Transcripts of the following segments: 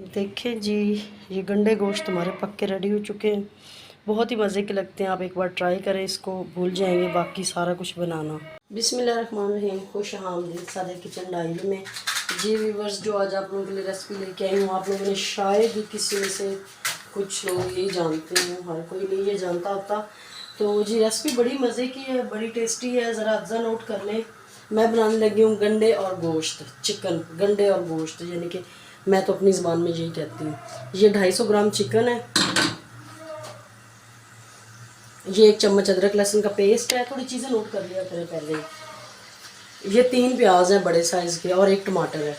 देखें जी, ये गंडे गोश्त हमारे पक्के रेडी हो चुके हैं। बहुत ही मज़े के लगते हैं। आप एक बार ट्राई करें, इसको भूल जाएंगे बाकी सारा कुछ बनाना। बिस्मिल्लाहिर्रहमानिर्रहीम, खुश आमदीद सादे किचन डायरी में। जी व्यूवर्स, जो आज आप लोगों के लिए रेसिपी लेके आई हूँ, आप लोगों ने शायद ही किसी में से कुछ लोग यही जानते हैं, हर कोई नहीं ये जानता होता। तो जी रेसिपी बड़ी मज़े की है, बड़ी टेस्टी है। ज़रा अज्जा नोट कर लें। मैं बनाने लगी हूँ गंडे और गोश्त, चिकन गंडे और गोश्त, यानी कि मैं तो अपनी ज़बान में यही कहती हूँ। ये 250 ग्राम चिकन है। ये 1 चम्मच अदरक लहसुन का पेस्ट है। थोड़ी चीज़ें नोट कर लिया करें पहले ही। ये 3 प्याज हैं बड़े साइज़ के और 1 टमाटर है।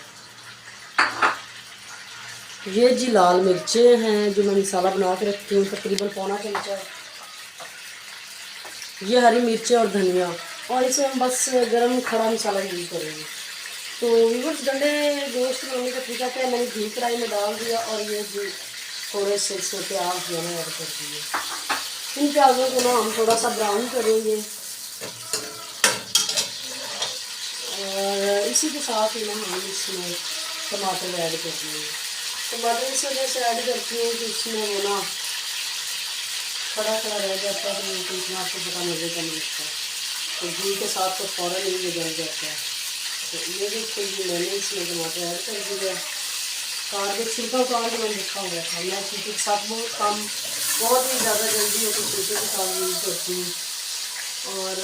ये जी लाल मिर्चें हैं जो मैं मसाला बना के रखती हूँ, तकरीबन पौना चमचा। ये हरी मिर्चें और धनिया, और इसमें हम बस गरम खड़ा मसाला यूज़ करेंगे। तो व्यूअर्स, गंडे गोश्त बनाने का तरीका क्या है, मैंने घी कढ़ाई में डाल दिया और ये जी थोड़े से इसमें प्याज जो है ऐड कर दिए। इन प्याज़ों को ना हम थोड़ा सा ब्राउन करेंगे और इसी के साथ ही ना हम इसमें टमाटर ऐड कर देंगे। टमाटर इस वजह से ऐड करती हूँ कि इसमें वो ना खड़ा खड़ा रह जाता है, तो इतना आपको पता मज़े का नहीं लगता। तो घी के साथ तो फ़ौरन ही ये जल जाता है। तो ये देखिए जी, मैंने इसमें टमाटर ऐड कर दिया। कार के छिलका उतार के मैंने रखा हुआ था। मैं छिलके के साथ बहुत ही ज़्यादा जल्दी हो तो छिलके के साथ यूज़ करती हूँ। और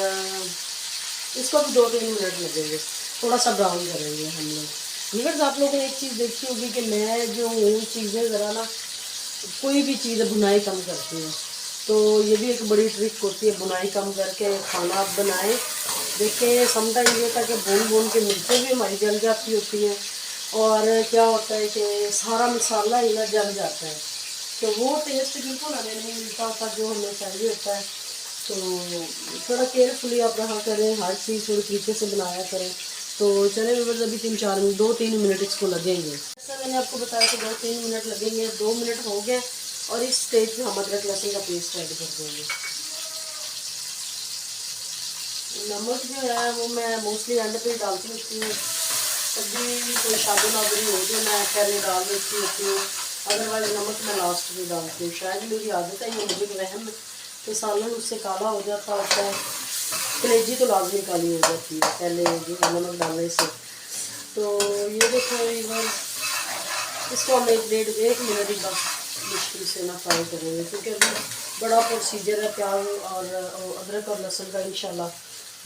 इसको भी 2-3 मिनट लगेंगे, थोड़ा सा ब्राउन करेंगे हम लोग। व्यूअर्स, आप लोगों ने एक चीज़ देखी होगी कि मैं जो हूँ चीज़ें ज़रा ना, कोई भी चीज़ बुनाई कम करती हूँ। तो ये भी एक बड़ी ट्रिक होती है, बुनाई कम करके खाना आप बनाएं। देखिए समटाइम ये था कि भून भून के मिर्चें भी हमारी जल जाती होती हैं, और क्या होता है कि सारा मसाला ही ना जल जाता है, तो वो टेस्ट बिल्कुल हमें नहीं मिलता होता जो हमें चाहिए होता है। तो थोड़ा केयरफुली आप रहा करें, हर चीज़ थोड़ी तरीके से बनाया करें। तो चले व्यूअर्स, अभी 2-3 मिनट इसको लगेंगे। जैसा मैंने आपको बताया कि 2-3 मिनट लगेंगे। 2 मिनट हो गए और इस स्टेज पे हम अदरक लहसुन का पेस्ट ऐड कर देंगे। नमक जो है वो मैं मोस्टली एंड पे ही डालती होती हूँ। कभी कोई शादी वादी हो जो मैं पहले डाल देती होती हूँ, अदरवाइज नमक मैं लास्ट में डालती हूँ। शायद मेरी आदत है, ये मुझे वहम कि सालन उससे काला हो जाता होता है। कलेजी तो लाजमी काली हो जाती है पहले जो है नमक डालने से। तो ये देखो इधर, इसको हम 1 मिनट ही बस मुश्किल से ना फ्राई करेंगे, क्योंकि अभी बड़ा प्रोसीजर है प्याज और अदरक और लहसुन का। इंशाल्लाह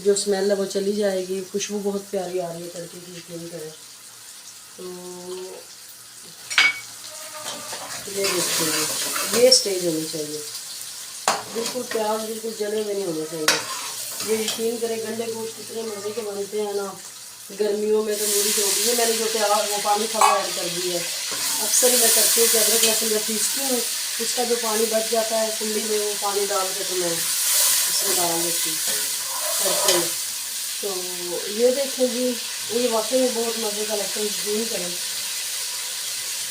जो स्मेल है वो चली जाएगी। खुशबू बहुत प्यारी आ रही है तड़के की, यकीन करें। तो ये देखिए, ये स्टेज होनी चाहिए, बिल्कुल प्याज बिल्कुल जले हुए नहीं होने चाहिए। ये यकीन करें, गंडे गोश्त इतने मज़े के बनते हैं ना गर्मियों में। तो मेरी रोटी में मैंने जो प्याज वो पानी था वो ऐड कर दी है। अक्सर ही मैं करती हूँ कि अदरक लहसुन जब पीसती हूँ, उसका जो पानी बच जाता है कुंडी में, वो पानी डाल के तो मैं इसमें डाल देती हूँ तड़के में। तो ये देखें जी, ये वाकई में बहुत मज़े का लगता है। यकीन करें,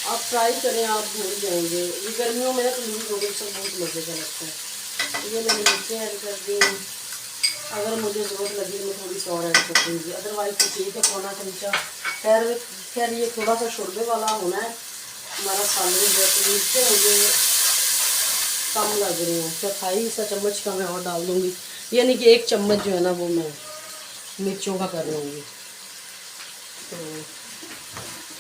आप ट्राई करें, आप भूल जाएंगे। ये गर्मियों में ना तंदूरी रोटी से बहुत मज़े का लगता है। ये मैंने मिर्चें ऐड कर दी। अगर मुझे ज़रूरत लगी तो मैं थोड़ी सी और ऐड कर दूँगी, अदरवाइज तो ठीक है, पौना चमचा। खैर खैर ये थोड़ा सा शोरबे वाला होना है हमारा सालन जो, तो मिर्चें मुझे कम लग रही हैं, 1/4 सा चम्मच का मैं और डाल दूँगी, यानी कि 1 चम्मच जो है ना वो मैं मिर्चों का कर लूँगी। तो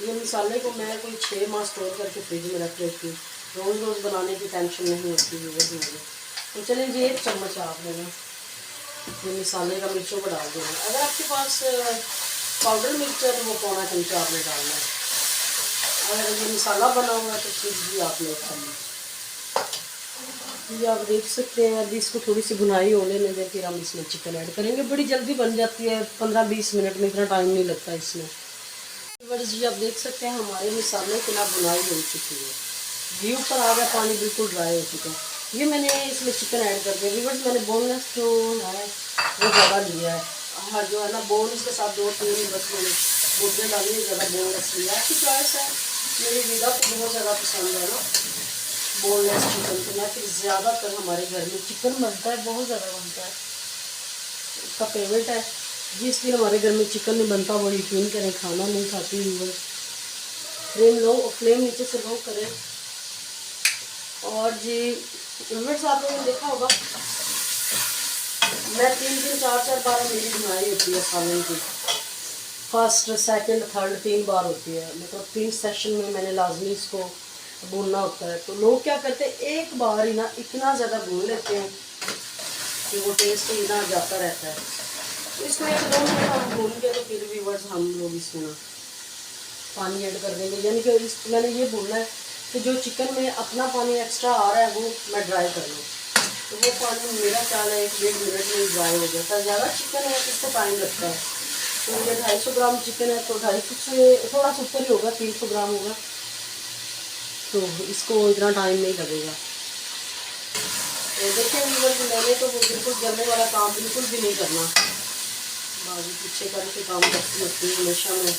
ये मसाले को मैं कोई 6 माह स्टोर करके फ्रिज में रख लेती हूँ। रोज़ रोज़ बनाने की टेंशन नहीं होती है वो मुझे। तो चलिए जी, 1 चम्मच आपने ना ये मसाले का मिर्चों को डाल देना। अगर आपके पास पाउडर मिर्च है तो वो पौना चमचा आपने डालना है। अगर ये मसाला बना हुआ है तो फिर भी आपने डालना। ये आप देख सकते हैं, अभी इसको थोड़ी सी भुनाई हो लेने दें, फिर हम इसमें चिकन ऐड करेंगे। बड़ी जल्दी बन जाती है, 15-20 मिनट में, इतना टाइम नहीं लगता इसमें। जी आप देख सकते हैं हमारे मसाले की ना बुनाई हो चुकी है, घी ऊपर आ गया, पानी बिल्कुल ड्राई हो चुका है। ये मैंने इसमें चिकन ऐड कर दिया। व्यूअर्स, मैंने बोनलेस जो है वो ज़्यादा लिया है। हाँ, जो है ना बोनलेस के साथ 2-3 बस मैंने बोटियाँ डाली है, ज़्यादा बोनलेस लिया। आपकी चॉइस है, मेरी विदा को बहुत ज़्यादा पसंद है ना बोनलेस चिकन, तो मैं फिर ज़्यादातर हमारे घर में चिकन बनता है, बहुत ज़्यादा बनता है, उसका फेवरेट है। जिस दिन हमारे घर में चिकन नहीं बनता वो यकीन करें खाना नहीं खाती व्यूअर्स। फ्लेम नीचे से लो करें। और जी व्यूअर्स आप लोगों ने देखा होगा मैं 3-4 मेरी बनाई होती है सालन की, फर्स्ट सेकंड थर्ड 3 बार होती है, मतलब 3 सेशन में मैंने लाजमी इसको भूनना होता है। तो लोग क्या करते हैं एक बार ही ना इतना ज़्यादा भून लेते हैं कि वो टेस्ट ही ना जाता रहता है। तो इसको 1-2 मिनट हम भून के तो फिर व्यूअर्स हम लोग इसमें ना पानी ऐड कर देंगे, यानी कि मैंने ये भूनना है कि जो चिकन में अपना पानी एक्स्ट्रा आ रहा है वो मैं ड्राई कर लूँ। तो वो पानी मेरा ख्याल है 1-1.5 मिनट में ड्राई हो जाता है। ज़्यादा चिकन है तो इसको टाइम लगता है। तो मुझे 250 ग्राम चिकन है तो 250 से थोड़ा सा ऊपर ही होगा, 300 ग्राम होगा, तो इसको इतना टाइम नहीं लगेगा। तो देखिए मैंने तो वो बिल्कुल जलने वाला काम बिल्कुल भी नहीं करना, बाजू पीछे करके काम करती होती है हमेशा में।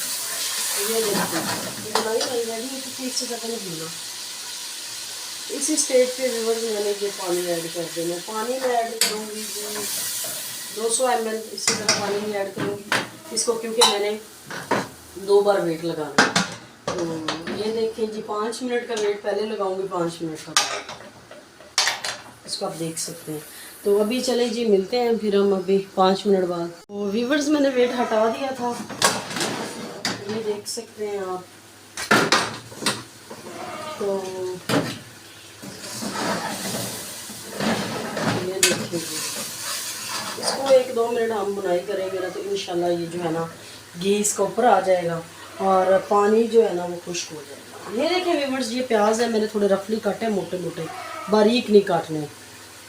ये देखिए बनाई नहीं रेडी तो 30 से ज़्यादा नहीं भूनना। इसी स्टेज पे व्यूअर्स मैंने ये पानी ऐड कर देना। पानी में ऐड करूँगी जी 200 ml, इसी तरह पानी में ऐड करूँगी इसको, क्योंकि मैंने 2 बार वेट लगाना है। तो ये देखिए जी 5 मिनट का वेट पहले लगाऊंगी, 5 मिनट का इसको आप देख सकते हैं। तो अभी चले जी मिलते हैं फिर हम अभी 5 मिनट बाद। तो व्यूअर्स मैंने वेट हटा दिया था, ये देख सकते हैं आप। तो ये देखिए इसको 1-2 मिनट हम बुनाई करेंगे ना तो इंशाल्लाह ये जो है ना घी इसका ऊपर आ जाएगा और पानी जो है ना वो खुश्क हो जाएगा। ये देखिए व्यूअर्स ये प्याज है मैंने थोड़े रफली काटे, मोटे मोटे, बारीक नहीं काटने।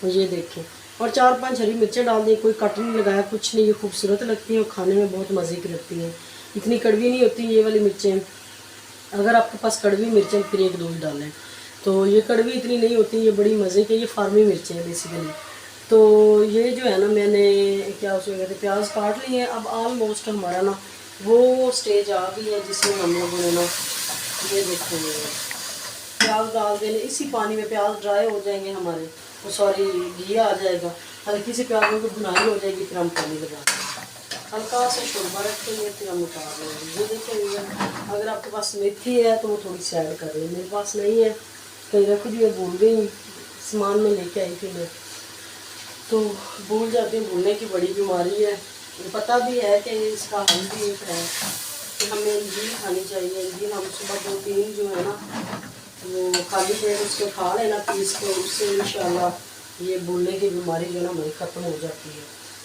तो ये देखें और 4-5 हरी मिर्चें डाल दी, कोई कट नहीं लगाया, कुछ नहीं। ये खूबसूरत लगती है और खाने में बहुत मज़े की लगती है, इतनी कड़वी नहीं होती ये वाली मिर्चें। अगर आपके पास कड़वी मिर्चें फिर 1-2 ही डालें, तो ये कड़वी इतनी नहीं होती, ये बड़ी मज़े की, ये फार्मी मिर्चें हैं बेसिकली। तो ये जो है ना मैंने क्या उसमें कहते प्याज काट लिए हैं। अब ऑलमोस्ट हमारा ना वो स्टेज आ गई है जिसमें हम लोगों ने ना ये देखेंगे प्याज डाल देने इसी पानी में। प्याज ड्राई हो जाएंगे हमारे, तो सॉरी घी आ जाएगा, हल्की सी प्याजों की भुनाई हो जाएगी, फिर हम पानी लगा हल्का सा शोरबा रखेंगे, फिर हम उतार लेंगे। ये देखेंगे अगर आपके पास मेथी है तो वो थोड़ी सी ऐड कर लें, मेरे पास नहीं है, कहीं रख दी भूल गई, सामान में लेके आई थी मैं, तो भूल जाती हूँ। भूलने की बड़ी बीमारी है, पता भी है कि इसका हल भी एक है कि हमें अंजीर खानी चाहिए। अंजीर हम सुबह 2-3 जो है ना वो खाली पेट उसके खा लेना पीस के, उससे इंशाल्लाह ये भूलने की बीमारी जो है ना हमारी ख़त्म हो जाती है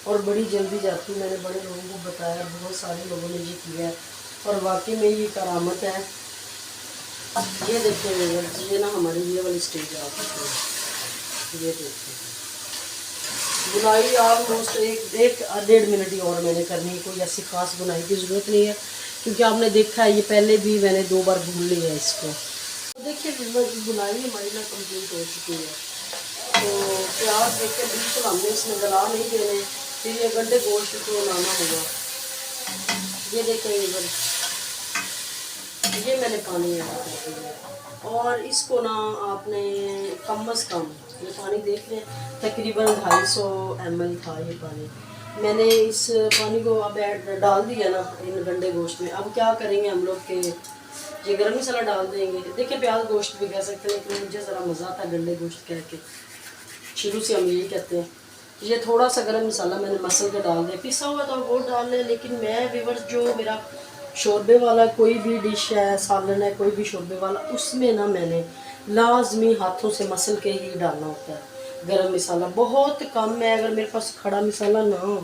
और बड़ी जल्दी जाती है। मैंने बड़े लोगों को बताया, बहुत सारे लोगों ने ये किया है और वाकई में ये करामत है। ये देखिए ये ना हमारी ये वाली स्टेज आ चुकी है। ये देखिए बुनाई ऑलमोस्ट 1-1.5 मिनट ही और मैंने करनी है, कोई ऐसी खास बुनाई की ज़रूरत नहीं है क्योंकि आपने देखा है ये पहले भी मैंने 2 बार भून लिया है इसको। तो देखिए बुनाई हमारी ना कंप्लीट हो चुकी है। तो प्याज देखिए बिल्कुल हमने इसमें गला नहीं देने, फिर ये गंडे गोश्त को लाना होगा। ये देखें ये मैंने पानी ऐड कर दिया और इसको ना आपने कम अज़ कम ये पानी देख लें तकरीबन 250 ml था ये पानी। मैंने इस पानी को अब डाल दिया ना इन गंडे गोश्त में। अब क्या करेंगे हम लोग के ये गरम मसाला डाल देंगे। देखिए प्याज गोश्त भी कह सकते हैं लेकिन मुझे ज़रा मज़ा आता है गंडे गोश्त कह के, शुरू से हम यही कहते हैं। ये थोड़ा सा गरम मसाला मैंने मसल के डाल दिया, पिसा हुआ तो वो डाल लें, लेकिन मैं व्यूअर्स जो मेरा शोरबे वाला कोई भी डिश है, सालन है, कोई भी शोरबे वाला, उसमें ना मैंने लाजमी हाथों से मसल के ही डालना होता है गरम मसाला। बहुत कम है, अगर मेरे पास खड़ा मसाला ना हो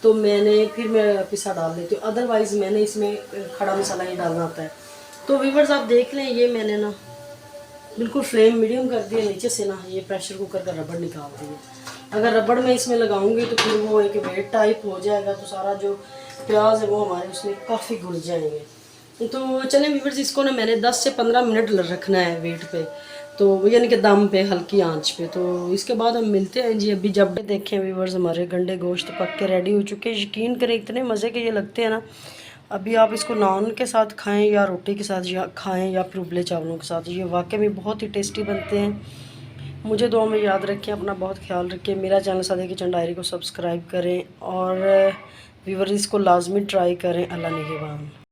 तो मैंने फिर मैं पिसा डाल देती हूँ, अदरवाइज़ मैंने इसमें खड़ा मसाला ही डालना होता है। तो व्यूअर्स आप देख लें ये मैंने ना बिल्कुल फ्लेम मीडियम कर दिया, नीचे से ना ये प्रेशर कुकर का रबड़ निकाल दिया। अगर रबड़ में इसमें लगाऊंगी तो फिर वो एक वेट टाइप हो जाएगा, तो सारा जो प्याज है वो हमारे उसमें काफ़ी घुल जाएंगे। तो चलें व्यूअर्स इसको ना मैंने 10 से 15 मिनट रखना है वेट पे, तो यानी कि दम पे हल्की आंच पे। तो इसके बाद हम मिलते हैं जी। अभी जब देखें व्यूअर्स हमारे गंडे गोश्त पक के रेडी हो चुके हैं। यकीन करें इतने मज़े के ये लगते हैं ना। अभी आप इसको नान के साथ खाएं या रोटी के साथ या खाएं या फिर उबले चावलों के साथ, ये वाकई में बहुत ही टेस्टी बनते हैं। मुझे दुआ में याद रखें, अपना बहुत ख्याल रखें। मेरा चैनल सादिया किचन डायरी को सब्सक्राइब करें और व्यूअर्स इसको लाजमी ट्राई करें। अल्लाह निगहबान।